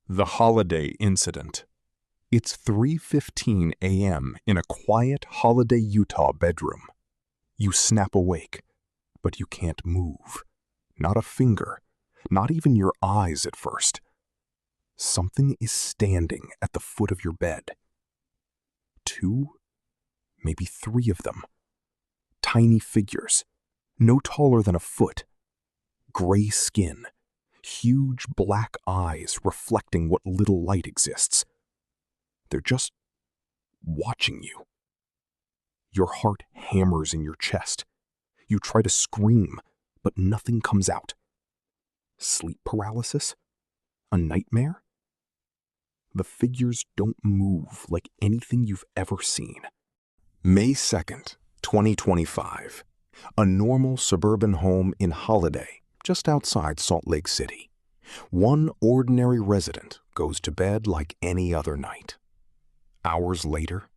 The Holladay Incident. It's 3:15 a.m. in a quiet Holladay, Utah bedroom. You snap awake, but you can't move. Not a finger, not even your eyes at first. Something is standing at the foot of your bed. Two, maybe three of them. Tiny figures, no taller than a foot. Gray skin, huge black eyes reflecting what little light exists. They're just watching you. Your heart hammers in your chest. You try to scream, but nothing comes out. Sleep paralysis? A nightmare? The figures don't move like anything you've ever seen. May 2nd, 2025. A normal suburban home in Holladay, just outside Salt Lake City. One ordinary resident goes to bed like any other night. Hours later,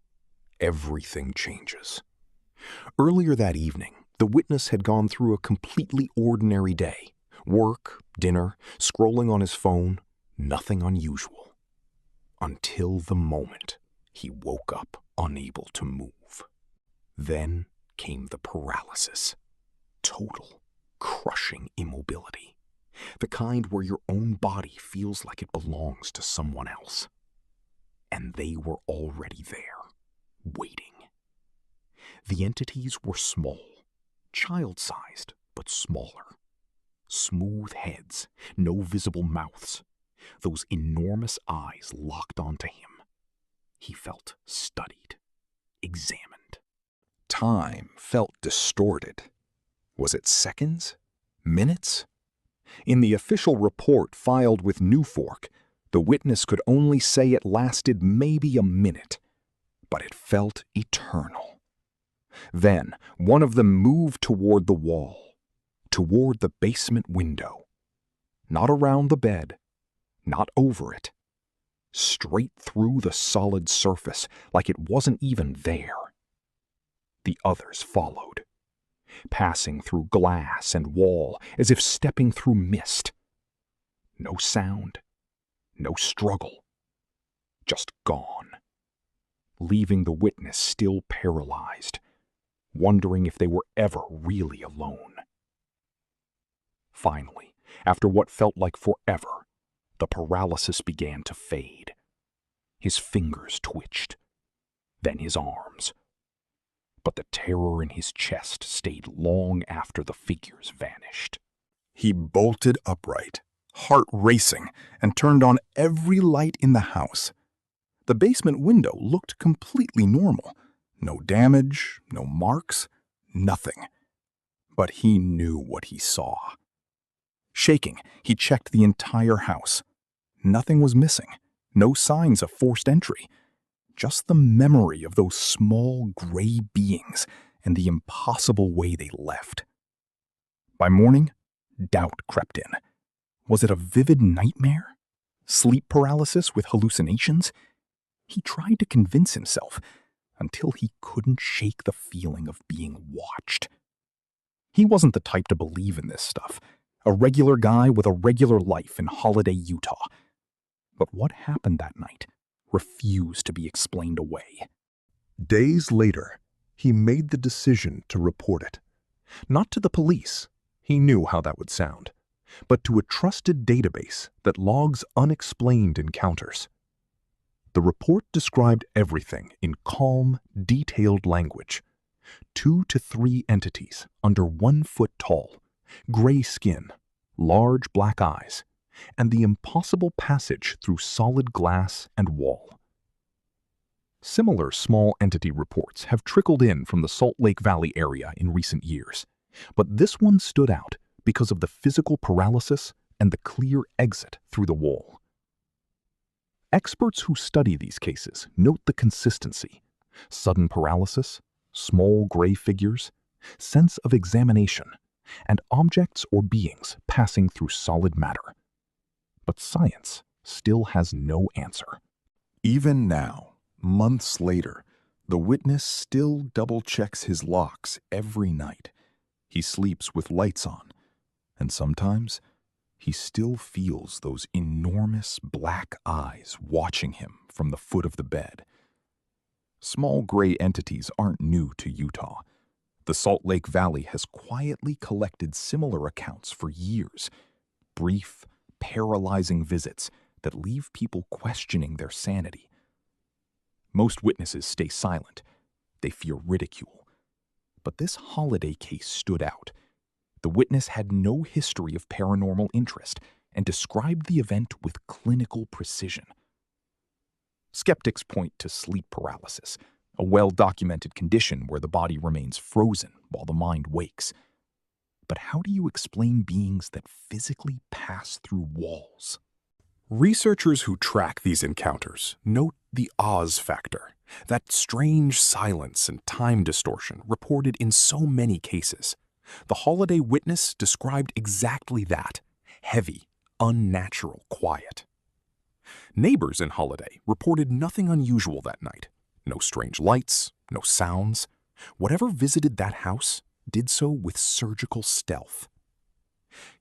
everything changes. Earlier that evening, the witness had gone through a completely ordinary day. Work, dinner, scrolling on his phone, nothing unusual. Until the moment he woke up unable to move. Then came the paralysis. Total, crushing immobility. The kind where your own body feels like it belongs to someone else. And they were already there, waiting. The entities were small, child-sized, but smaller. Smooth heads, no visible mouths. Those enormous eyes locked onto him. He felt studied, examined. Time felt distorted. Was it seconds? Minutes? In the official report filed with Newfork, the witness could only say it lasted maybe a minute, but it felt eternal. Then, one of them moved toward the wall, toward the basement window. Not around the bed, not over it. Straight through the solid surface, like it wasn't even there. The others followed, passing through glass and wall as if stepping through mist. No sound, no struggle, just gone, leaving the witness still paralyzed, wondering if they were ever really alone. Finally, after what felt like forever, the paralysis began to fade. His fingers twitched, then his arms. But the terror in his chest stayed long after the figures vanished. He bolted upright, heart racing, and turned on every light in the house. The basement window looked completely normal. No damage, no marks, nothing. But he knew what he saw. Shaking, he checked the entire house. Nothing was missing. No signs of forced entry. Just the memory of those small gray beings and the impossible way they left. By morning, doubt crept in. Was it a vivid nightmare? Sleep paralysis with hallucinations? He tried to convince himself until he couldn't shake the feeling of being watched. He wasn't the type to believe in this stuff. A regular guy with a regular life in Holladay, Utah. But what happened that night refused to be explained away. Days later, he made the decision to report it. Not to the police, he knew how that would sound, but to a trusted database that logs unexplained encounters. The report described everything in calm, detailed language. 2 to 3 entities under 1 foot tall, gray skin, large black eyes, and the impossible passage through solid glass and wall. Similar small entity reports have trickled in from the Salt Lake Valley area in recent years, but this one stood out because of the physical paralysis and the clear exit through the wall. Experts who study these cases note the consistency: sudden paralysis, small gray figures, sense of examination, and objects or beings passing through solid matter. But science still has no answer. Even now, months later, the witness still double-checks his locks every night. He sleeps with lights on, and sometimes He still feels those enormous black eyes watching him from the foot of the bed. Small gray entities aren't new to Utah. The Salt Lake Valley has quietly collected similar accounts for years. Brief, paralyzing visits that leave people questioning their sanity. Most witnesses stay silent. They fear ridicule. But this Holladay case stood out. The witness had no history of paranormal interest and described the event with clinical precision. Skeptics point to sleep paralysis, a well-documented condition where the body remains frozen while the mind wakes. But how do you explain beings that physically pass through walls? Researchers who track these encounters note the Oz factor, that strange silence and time distortion reported in so many cases. The Holladay witness described exactly that: heavy, unnatural quiet. Neighbors in Holladay reported nothing unusual that night. No strange lights, no sounds. Whatever visited that house did so with surgical stealth.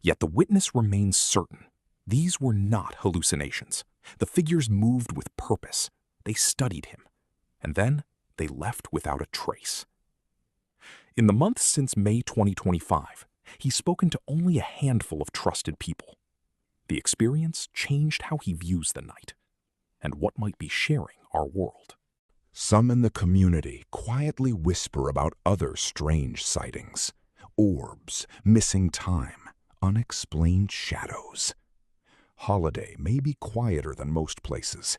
Yet the witness remains certain these were not hallucinations. The figures moved with purpose. They studied him. And then they left without a trace. In the months since May 2025, he's spoken to only a handful of trusted people. The experience changed how he views the night and what might be sharing our world. Some in the community quietly whisper about other strange sightings. Orbs, missing time, unexplained shadows. Holladay may be quieter than most places,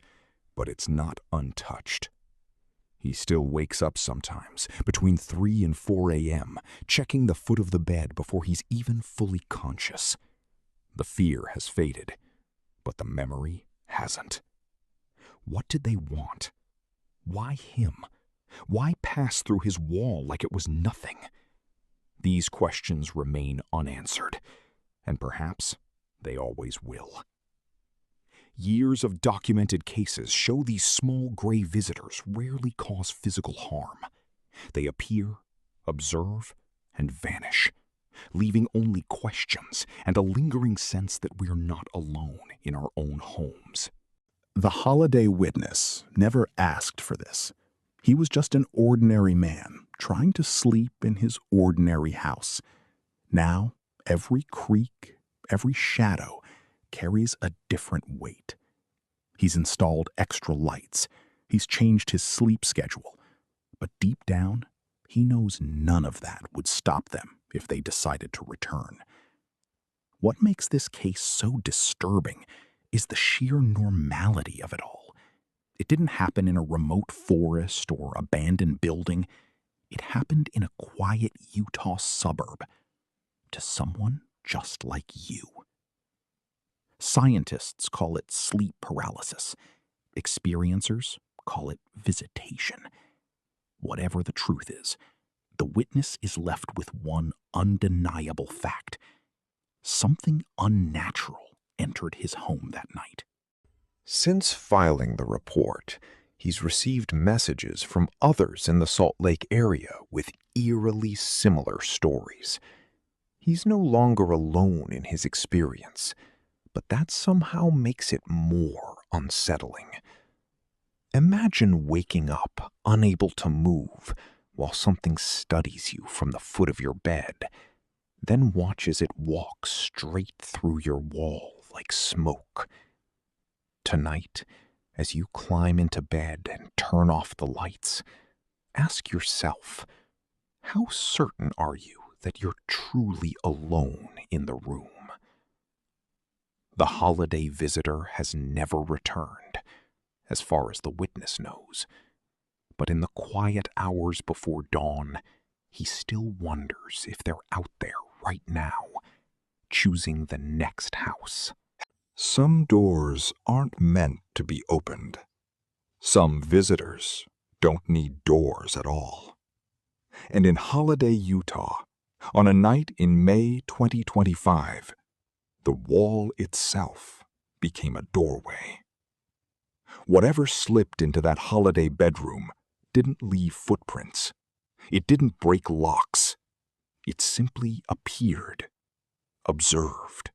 but it's not untouched. He still wakes up sometimes, between 3 and 4 a.m., checking the foot of the bed before he's even fully conscious. The fear has faded, but the memory hasn't. What did they want? Why him? Why pass through his wall like it was nothing? These questions remain unanswered, and perhaps they always will. Years of documented cases show these small gray visitors rarely cause physical harm. They appear, observe, and vanish, leaving only questions and a lingering sense that we're not alone in our own homes. The Holladay witness never asked for this. He was just an ordinary man trying to sleep in his ordinary house. Now, every creak, every shadow carries a different weight. He's installed extra lights. He's changed his sleep schedule. But deep down, he knows none of that would stop them if they decided to return. What makes this case so disturbing is the sheer normality of it all. It didn't happen in a remote forest or abandoned building. It happened in a quiet Utah suburb to someone just like you. Scientists call it sleep paralysis. Experiencers call it visitation. Whatever the truth is, the witness is left with one undeniable fact. Something unnatural entered his home that night. Since filing the report, he's received messages from others in the Salt Lake area with eerily similar stories. He's no longer alone in his experience, but that somehow makes it more unsettling. Imagine waking up, unable to move, while something studies you from the foot of your bed, then watches it walk straight through your wall like smoke. Tonight, as you climb into bed and turn off the lights, ask yourself, how certain are you that you're truly alone in the room? The Holladay visitor has never returned, as far as the witness knows. But in the quiet hours before dawn, he still wonders if they're out there right now, choosing the next house. Some doors aren't meant to be opened. Some visitors don't need doors at all. And in Holladay, Utah, on a night in May 2025, the wall itself became a doorway. Whatever slipped into that Holladay bedroom didn't leave footprints. It didn't break locks. It simply appeared, observed,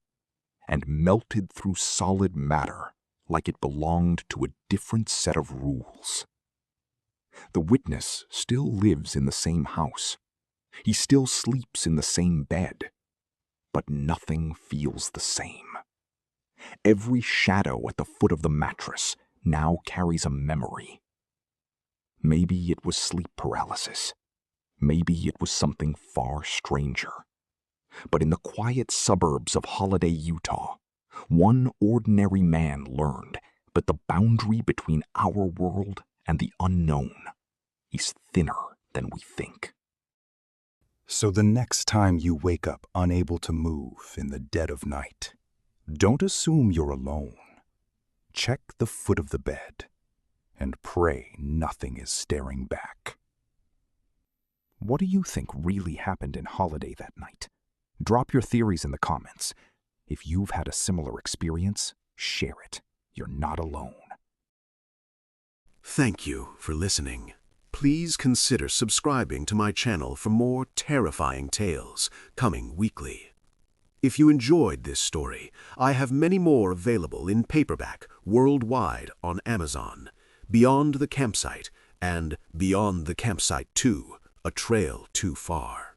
and melted through solid matter like it belonged to a different set of rules. The witness still lives in the same house. He still sleeps in the same bed. But nothing feels the same. Every shadow at the foot of the mattress now carries a memory. Maybe it was sleep paralysis. Maybe it was something far stranger. But in the quiet suburbs of Holladay, Utah, one ordinary man learned that the boundary between our world and the unknown is thinner than we think. So the next time you wake up unable to move in the dead of night, don't assume you're alone. Check the foot of the bed and pray nothing is staring back. What do you think really happened in Holladay that night? Drop your theories in the comments. If you've had a similar experience, share it. You're not alone. Thank you for listening. Please consider subscribing to my channel for more terrifying tales coming weekly. If you enjoyed this story, I have many more available in paperback worldwide on Amazon, Beyond the Campsite and Beyond the Campsite 2, A Trail Too Far.